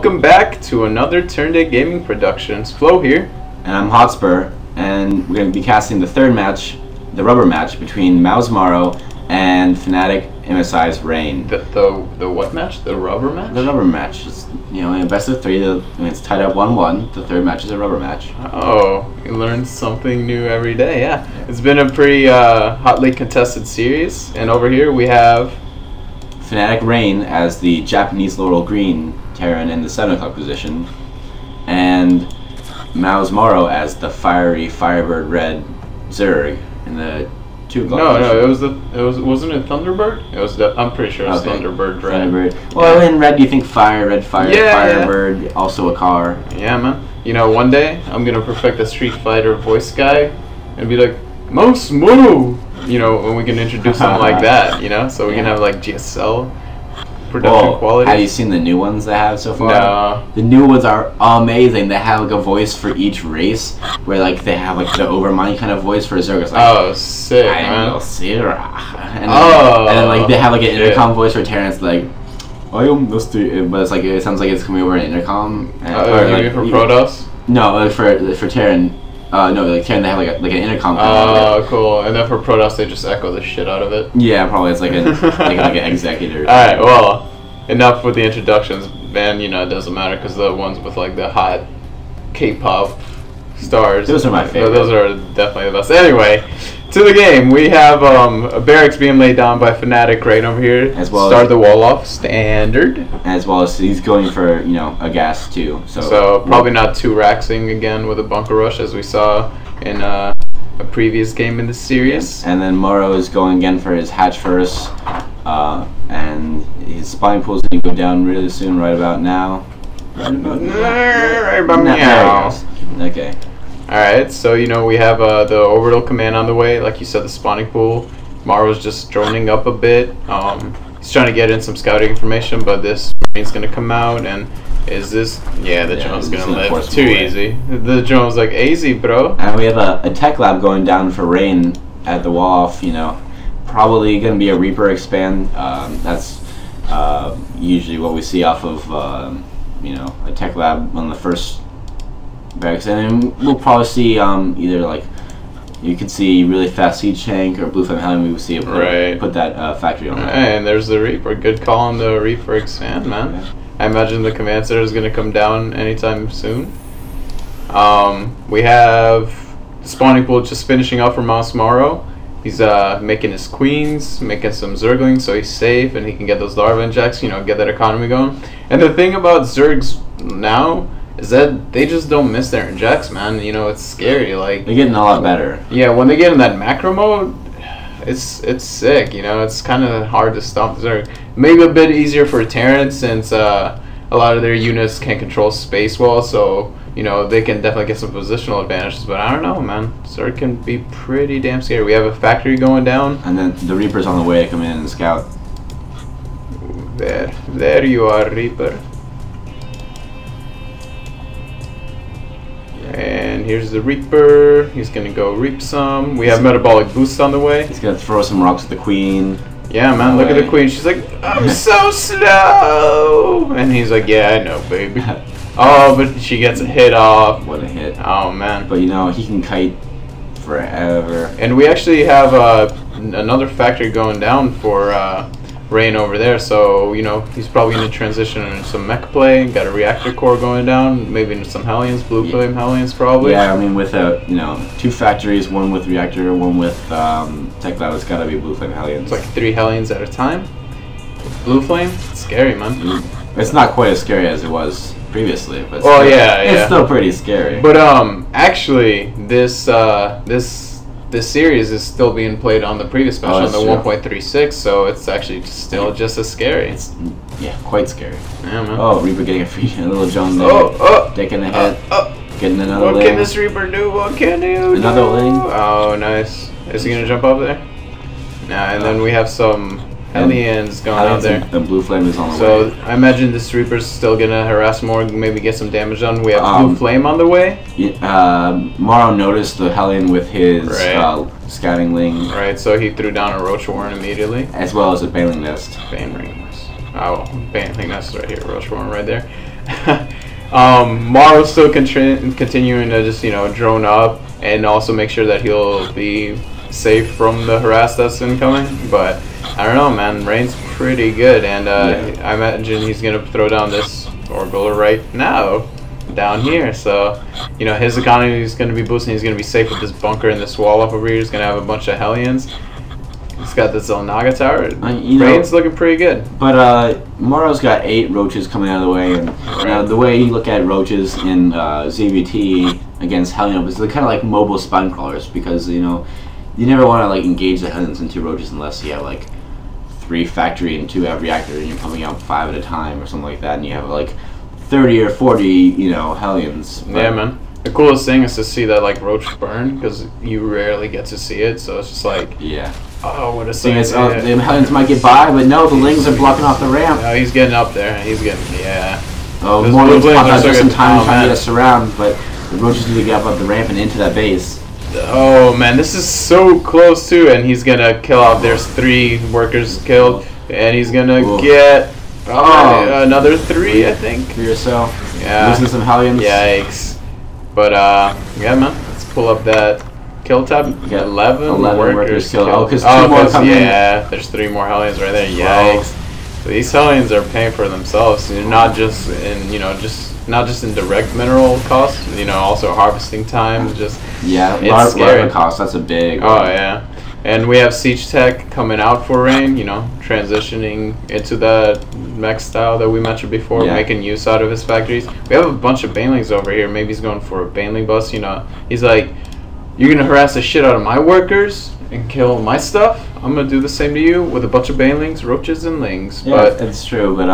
welcome back to another Turn Day Gaming Productions. Flo here. And I'm hoTspur, and we're going to be casting the third match, the rubber match, between Mouz.Morrow and FnaticMSI.Rain. The what match? The rubber match? The rubber match. It's, you know, in a best of three, it's tied up 1-1. The third match is a rubber match. Oh, you learn something new every day, yeah. It's been a pretty hotly contested series, and over here we have FnaticMSI.Rain as the Japanese Laurel Green Terran in the 7 o'clock position, and Mouz.Morrow as the fiery Firebird Red Zerg in the 2 o'clock position. Wasn't it Thunderbird? It was I'm pretty sure it was Thunderbird Red. Thunderbird. Well, in red, do you think Red Fire, Firebird, also a car? Yeah, man. You know, one day I'm gonna perfect a Street Fighter voice guy and be like, Mouz.Morrow! You know, and we can introduce them like that, you know? So we can have like GSL production quality. Have you seen the new ones they have so far? No. The new ones are amazing. They have like a voice for each race, where like they have like the overmind kind of voice for Zerg. Like, oh, sick, man. And then like they have like an intercom voice for Terrans, like, I am Mr. But it's like, it sounds like it's coming over an intercom. Maybe for Protoss? No, for Terran. No, like Terran, they have like an intercom. Oh, cool. And then for Protoss, they just echo the shit out of it. Yeah, probably it's like like an executor. All right, well, enough with the introductions, man. You know, it doesn't matter because the ones with like the hot K-pop stars. Those are my favorite. Those are definitely the best. Anyway, to the game, we have a barracks being laid down by Fnatic right over here. As well start the wall off standard. As well as he's going for, you know, a gas too. So probably not 2 raxing again with a bunker rush as we saw in a previous game in the series. And then Morrow is going again for his hatch first, and his spawning pool is going to go down really soon, right about now. Right about now. Okay. Alright, so you know we have the orbital command on the way, like you said, the spawning pool. Morrow's just droning up a bit. He's trying to get in some scouting information, but this Marine's gonna come out, and is this? Yeah, the drone's gonna live. Too easy. The drone's like, easy, bro. And we have a tech lab going down for Rain at the wall off, you know. Probably gonna be a Reaper expand. That's usually what we see off of, you know, a tech lab on the first barracks, and then we'll probably see either like you could see really fast siege tank or blue flame helmet. We will see it put that factory on there. And there's the Reaper. Good call on the Reaper expand, man. Yeah. I imagine the command center is going to come down anytime soon. We have the spawning pool just finishing up for Mouz.Morrow. He's making his queens, making some Zerglings so he's safe and he can get those larva injects, you know, get that economy going. And the thing about Zergs now is that they just don't miss their injects, man. You know, it's scary. Like, they're getting a lot better. Yeah, when they get in that macro mode, it's sick. You know, it's kind of hard to stop the Zerg. Maybe a bit easier for Terran since a lot of their units can control space well, so you know they can definitely get some positional advantages. But I don't know, man. Zerg can be pretty damn scary. We have a factory going down, and then the Reaper's on the way to come in and scout. There you are, Reaper. And here's the Reaper. He's gonna go reap some. We have metabolic boosts on the way. He's gonna throw some rocks at the Queen. Yeah, man, look at the Queen. She's like, I'm so slow. And he's like, yeah, I know, baby. Oh, but she gets a hit off. What a hit. Oh, man. But you know, he can kite forever. And we actually have another factory going down for Rain over there, so you know he's probably going to transition into some mech play. Got a reactor core going down, maybe into some Hellions, blue flame Hellions probably. Yeah, I mean with you know 2 factories, one with reactor, one with tech lab, it's got to be blue flame Hellions. It's like 3 Hellions at a time. Blue flame, it's scary, man. It's not quite as scary as it was previously, but it's still pretty scary. But actually, this series is still being played on the previous special on the 1.36, so it's actually still just as scary. It's, quite scary. Yeah, man. Oh, Reaper getting a little John there. Taking a hit. Getting another What ling. can this Reaper do? What can he do? Another ling. Oh, nice. Is he going to jump up there? Nah, and then we have some Hellions going out there. The blue flame is on the way. So I imagine this Reaper's still gonna harass more, maybe get some damage done. We have blue flame on the way. Morrow noticed the Hellion with his scouting ling. Right, so he threw down a Roach Warren immediately. As well as a Baneling Nest. Baneling Nest. Oh, Baneling Nest right here, Roach Warren right there. Morrow's still continuing to just, you know, drone up and also make sure that he'll be safe from the harass that's incoming. But I don't know, man. Rain's pretty good, and I imagine he's gonna throw down this orbital right now down here. So, you know, his economy is gonna be boosting. He's gonna be safe with this bunker and this wall up over here. He's gonna have a bunch of Hellions. He's got the Zelnaga tower. Rain's looking pretty good. But Morrow's got 8 roaches coming out of the way, and the way you look at roaches in ZVT against Hellion is they're kind of like mobile spine crawlers, because you know you never want to like engage the Hellions into roaches unless you have like 3 factory and 2 have reactor, and you're pumping out 5 at a time or something like that, and you have like 30 or 40, you know, Hellions. Yeah, man. The coolest thing is to see that like roach burn, because you rarely get to see it. So it's just like, oh, what a thing! The Hellions might get by, but no, the Lings are blocking off the ramp. No, he's getting up there. He's getting, Oh, Morrow's popped out just in time trying to get us around, but the roaches need to get up the ramp and into that base. Oh man, this is so close too, and he's gonna kill off. There's 3 workers killed, and he's gonna get another 3, I think. 3 or so. Yeah. Losing some Hellions. Yikes. But yeah, man. Let's pull up that kill tab. 11 workers killed. Oh, because 2 more come in. Yeah, there's 3 more Hellions right there. Yikes. So these Hellions are paying for themselves. They're not just in, you know, not just in direct mineral costs, you know, also harvesting time. Just a lot of costs. That's a big one. Oh yeah. And we have Siege Tech coming out for Rain, you know, transitioning into the mech style that we mentioned before, making use out of his factories. We have a bunch of Banelings over here. Maybe he's going for a Baneling bus, you know. He's like, you're going to harass the shit out of my workers and kill my stuff? I'm going to do the same to you with a bunch of Banelings, Roaches, and Lings. Yeah, but it's true, but,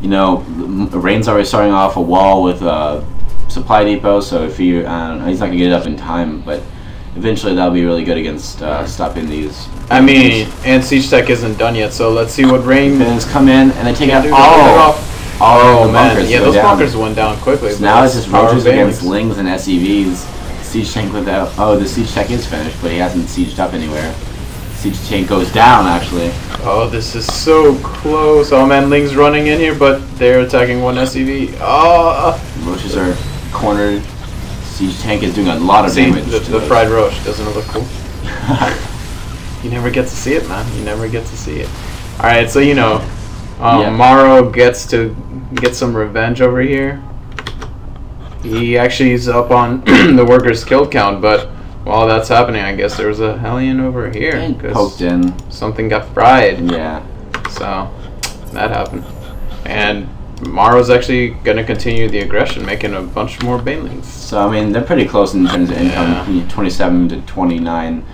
you know, Rain's already starting off a wall with a supply depot, so if you, I don't know, he's not going to get it up in time, but eventually that'll be really good against stopping these. I mean, and Siege Tech isn't done yet, so let's see what Rain has come in, and they take out all the bunkers. Yeah, those bunkers went down quickly. So now it's just roaches against Lings and SEVs. Siege Tank without. Oh, the Siege Tech is finished, but he hasn't sieged up anywhere. Siege Tank goes down, actually. Oh, this is so close. Oh man, Ling's running in here, but they're attacking 1 SEV. Oh! Roaches are cornered. Siege Tank is doing a lot of damage. The fried roach, doesn't it look cool? You never get to see it, man. You never get to see it. Alright, so you know, Morrow gets to get some revenge over here. He actually is up on the workers' kill count, but while that's happening, I guess there was a Hellion over here. Poked in. Something got fried. Yeah. So, that happened. And Morrow's actually going to continue the aggression, making a bunch more Banelings. So, I mean, they're pretty close in terms of income, 27 to 29.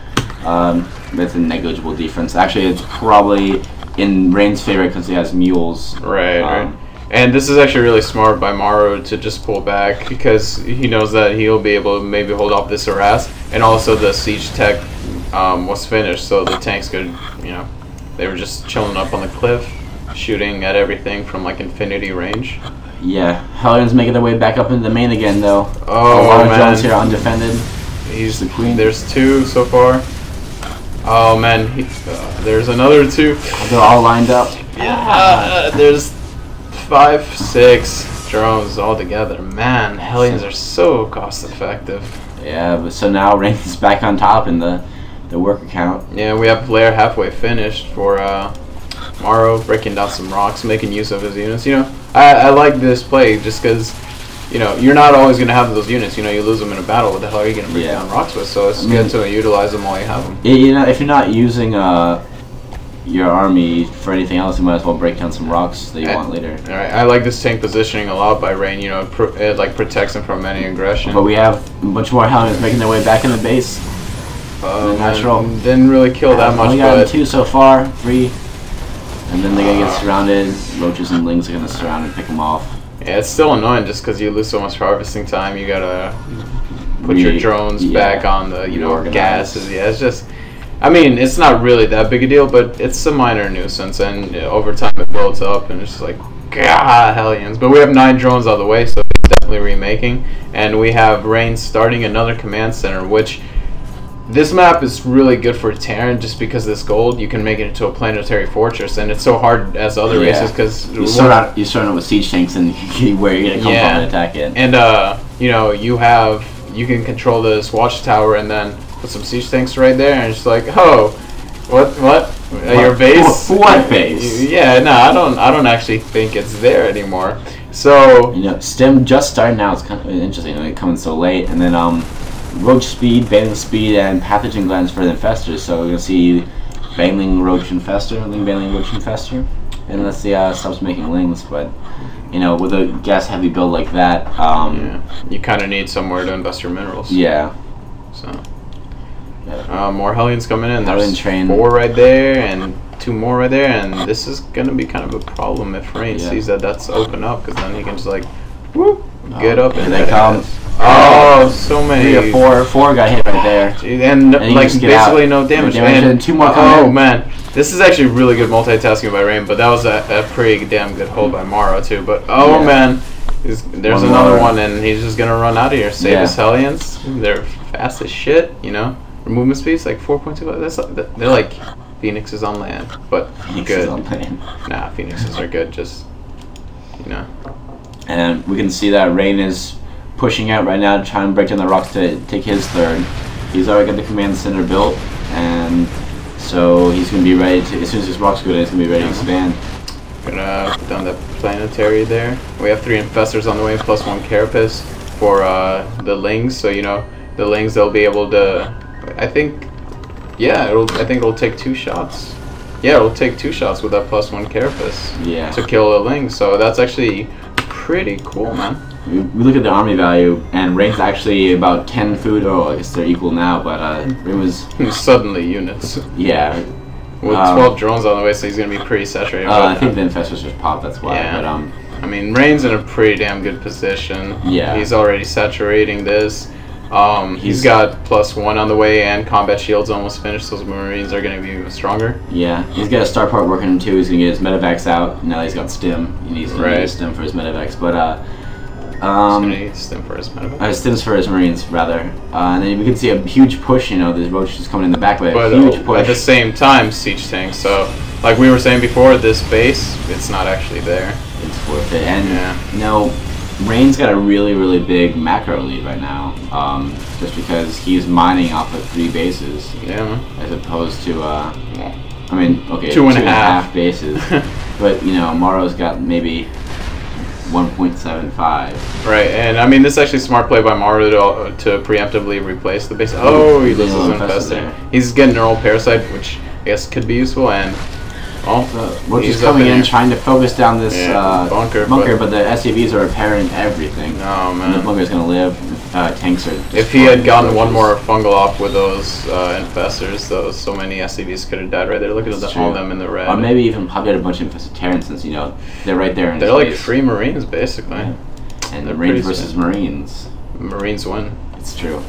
With a negligible difference. Actually, it's probably in Rain's favor because he has mules. Right. And this is actually really smart by Morrow to just pull back, because he knows that he'll be able to maybe hold off this harass, and also the Siege Tech was finished, so the tanks could, you know, they were just chilling up on the cliff, shooting at everything from like infinity range. Yeah, Hellions making their way back up into the main again, though. Oh, a lot of drones here undefended. He's the queen. There's 2 so far. Oh man, there's another 2. They're all lined up. Yeah, there's 5, 6 drones all together. Man, Hellions are so cost effective. Yeah, but so now Rain's back on top in the worker count. Yeah, we have Blair halfway finished for Morrow, breaking down some rocks, making use of his units. You know, I like this play just because, you know, you're not always going to have those units. You know, you lose them in a battle. What the hell are you going to break down rocks with? So it's good to utilize them while you have them. You know, if you're not using your army for anything else, you might as well break down some rocks that you want later. Alright, I like this tank positioning a lot by Rain. You know, it like protects him from any aggression. But we have a bunch more Hellions making their way back in the base. Natural. Didn't really kill that much. We got 2 so far, 3. And then they're going to get surrounded. Roaches and Lings are going to surround and pick them off. Yeah, it's still annoying just because you lose so much harvesting time. You gotta put your drones back on the, you know, gases. Yeah, it's just, I mean, it's not really that big a deal, but it's a minor nuisance, and over time it builds up, and it's just like, God, Hellions. But we have 9 drones out of the way, so it's definitely remaking. And we have Rain starting another command center, which this map is really good for Terran just because this gold, you can make it into a planetary fortress, and it's so hard as other races because you start out with siege tanks and where you're gonna come from and attack it. And you know, you can control this watchtower and then put some siege tanks right there, and it's like, oh, what? Your base? What base? Yeah, no, I don't actually think it's there anymore. So you know, Stim just starting now. It's kind of interesting, like coming so late, and then roach speed, baneling speed, and pathogen glands for the infestors. So we're gonna see baneling roach infestor, baneling roach infestor, and let's see how it stops making lings. But you know, with a gas heavy build like that, yeah, you kind of need somewhere to invest your minerals. Yeah. So more Hellions coming in. There's train. 4 right there and 2 more right there, and this is gonna be kind of a problem if Rain sees that that's open up, because then he can just like whoop, get up and they come. Oh, so many. 3 or 4 got hit right there. And like basically no damage. And 2 more coming. Oh man, this is actually really good multitasking by Rain, but that was a pretty damn good hold by Morrow too. But man, there's another one, and he's just gonna run out of here. Save his Hellions. They're fast as shit, you know. Movement speed's like 4.2. They're like Phoenixes on land, but good. On land. Nah, Phoenixes are good. Just you know. And we can see that Rain is pushing out right now to try and break down the rocks to take his third. He's already got the command center built, and so he's going to be ready to, as soon as his rocks go in, he's going to be ready to expand. Gonna put down the planetary there. We have 3 infestors on the way, plus 1 carapace for the lings. So you know, the lings, they'll be able to. I think it'll take 2 shots. Yeah, it'll take 2 shots with that plus 1 carapace. Yeah. To kill a ling. So that's actually pretty cool, man. We look at the army value, and Rain's actually about 10 food. Oh, I guess they're equal now, but it was suddenly units. Yeah. With 12 drones on the way, so he's gonna be pretty saturated. I think the infestors just popped. That's why. Yeah. But I mean, Rain's in a pretty damn good position. Yeah. He's already saturating this. He's got +1 on the way, and combat shield's almost finished. Those Marines are going to be even stronger. Yeah, he's got a star part working too. He's going to get his medevacs out. Now he's got stim. He needs to use stim for his medevacs. But he's going to need stim for his medevacs. Stims for his Marines rather. And then we can see a huge push. You know, there's roaches coming in the back, but a huge push. At the same time, siege tanks. So, like we were saying before, this base, it's not actually there. It's worth it. And you know, Rain's got a really big macro lead right now, just because he's mining off of 3 bases, as opposed to, I mean, okay, 2.5 bases, but you know, Morrow's got maybe 1.75. Right, and I mean, this is actually smart play by Morrow to preemptively replace the base. Oh, he loses Infestor. He's getting Neural Parasite, which I guess could be useful, and Roach is coming in trying to focus down this bunker, but the SCVs are repairing everything. Oh man, the bunker's gonna live. Tanks are. If he had gotten one more fungal off with those infestors, so many SCVs could have died right there. Look at all of them in the red. Or maybe even populate a bunch of infested Terrans, since you know they're right there. They're like free Marines basically. Yeah. And the Marines versus Marines. Marines win. It's true.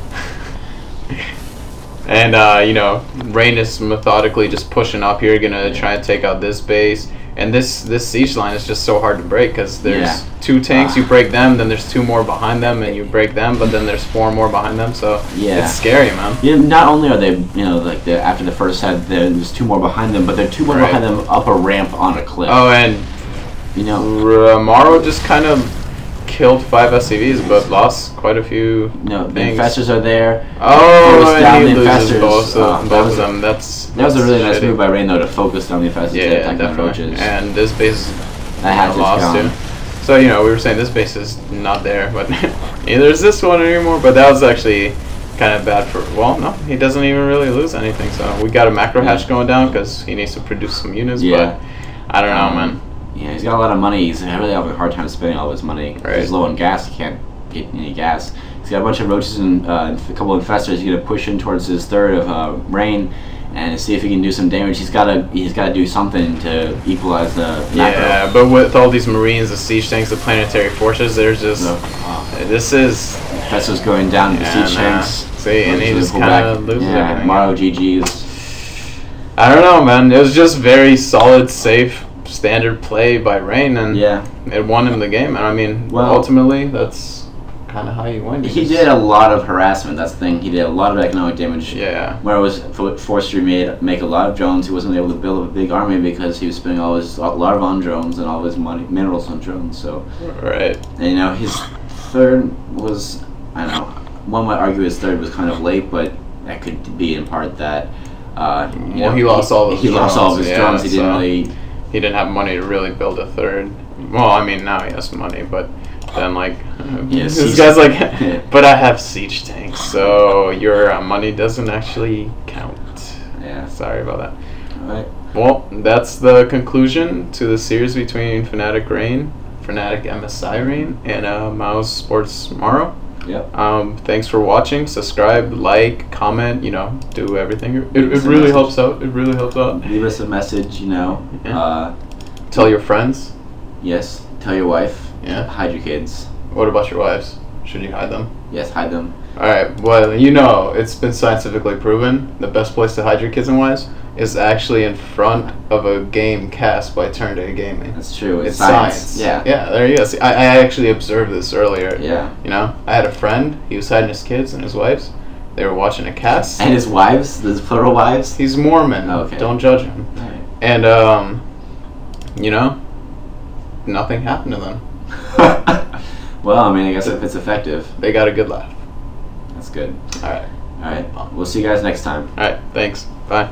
And, you know, Rain is methodically just pushing up here, gonna try and take out this base. And this siege line is just so hard to break, because there's 2 tanks, you break them, then there's 2 more behind them, and you break them, but then there's 4 more behind them, so it's scary, man. Yeah, not only are they, you know, like after the first set, there's 2 more behind them, but there are 2 more behind them up a ramp on a cliff. Oh, and, you know, Morrow just kind of killed 5 SCVs, but lost quite a few the infestors are there. Oh, and he loses both of them. That was a really nice move by Rain, though, to focus on the infestors and attack the roaches. And this base had lost too. So, you know, we were saying this base is not there, but neither is this one anymore. But that was actually kind of bad for, well, no, he doesn't even really lose anything. So we got a macro hatch going down because he needs to produce some units, but I don't know, man. Yeah, he's got a lot of money. He's really having a hard time spending all his money. He's low on gas. He can't get any gas. He's got a bunch of roaches and a couple of infestors. He's gonna push in towards his third of Rain, and see if he can do some damage. He's gotta do something to equalize the macro. Yeah, but with all these Marines, the siege tanks, the planetary forces, there's just this is infestors going down to the siege tanks. See, and he just kind of loses everything. Morrow GG's. I don't know, man. It was just very solid, safe, standard play by Rain, and it won him the game. And I mean, ultimately, that's kind of how you win. He did a lot of harassment. That's the thing. He did a lot of economic damage. Yeah. Where it was forced to make a lot of drones. He wasn't able to build a big army because he was spending a lot on drones and all his minerals on drones. So. Right. And his third was, I don't know. One might argue his third was kind of late, but that could be in part that. He lost all of his drones. He lost all of his drones. He didn't really. He didn't have money to really build a third. Well, I mean, now he has money, but then, this guy's like, but I have siege tanks, so your money doesn't actually count. Yeah. Sorry about that. Alright. Well, that's the conclusion to the series between FnaticMSI.Rain, FnaticMSI.Rain, and Mouz.Morrow. Yep. Thanks for watching. Subscribe, like, comment, do everything. It really helps out. It really helps out. Leave us a message, Yeah. Tell your friends. Yes. Tell your wife. Yeah. Hide your kids. What about your wives? Should you hide them? Yes, hide them. Alright, well, it's been scientifically proven the best place to hide your kids and wives is actually in front of a game cast by Turn Day Gaming. That's true. It's science. Yeah. Yeah, there you go. See, I actually observed this earlier. Yeah. I had a friend, he was hiding his kids and his wives. They were watching a cast. And his wives? There's plural wives? He's Mormon. Oh, okay. Don't judge him. Alright. And, nothing happened to them. Well, I mean, I guess if it's effective. They got a good laugh. That's good. Alright. Alright. We'll see you guys next time. Alright, thanks. Bye.